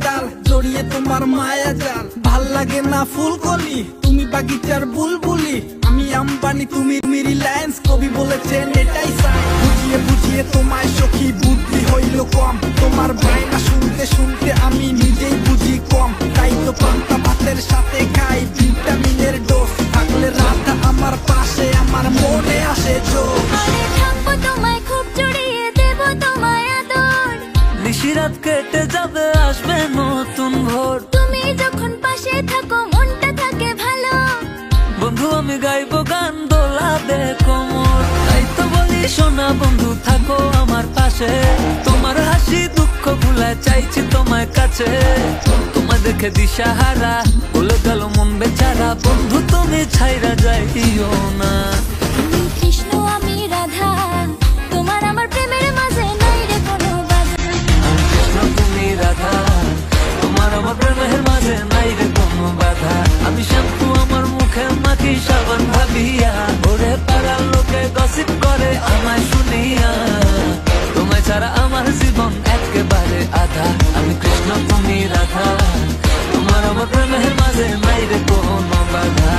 তাল জড়িয়ে তোমার মায়া জাল। ভাল লাগে না ফুলকলি, তুমি বাগিচার বুলবুলি। আমি আম্বানি, তুমি রিলায়েন্স, কবি বলেছেন এটাই চাই। বুঝিয়ে বুঝিয়ে তোমায় সখী বুদ্ধি হইল কম, তোমার বায়না শুনতে শুনতে আমি নিজেই বুঝি কম। তাই তো পান্তা ভাতের সাথে খাই ভিটামিনের ডোজ, থাকলে রাধা আমার পাশে আমার মনে আসে জোশ। নিশিরাত কেটে যাবে, আসবে নতুন ভোর। তুমি যখন পাশে থাকো মনটা থাকে ভালো। বন্ধু আমি গাইবো গান, দোলাবে কোমর। তাই তো বলি শোনা বন্ধু, থাকো আমার পাশে। তোমার হাসি দুঃখ ভুলা চাইছি তোমার কাছে। তোমায় দেখে দিশাহারা, বলে গেল মন বেচারা। বন্ধু তুমি ছাইরা যাইও না। তুমি কৃষ্ণ আমি রাধা, তোমার আমার প্রেমের মাঝে নাই রে কোনো বাধা। আমি কৃষ্ণ তুমি রাধা, তোমার আমার প্রেমের মাঝে নাই রে কোনো বাধা। আমি শ্যাম্পু আমার মুখে মাখি সাবান ভাবিয়া, ওরে পাড়ার লোকে গসিপ করে আমায় শুনিয়া। তোমায় ছাড়া আমার জীবন একেবারে আধা। আমি কৃষ্ণ তুমি রাধা, তোমার আমার প্রেমের মাঝে নাই রে কোনো বাধা।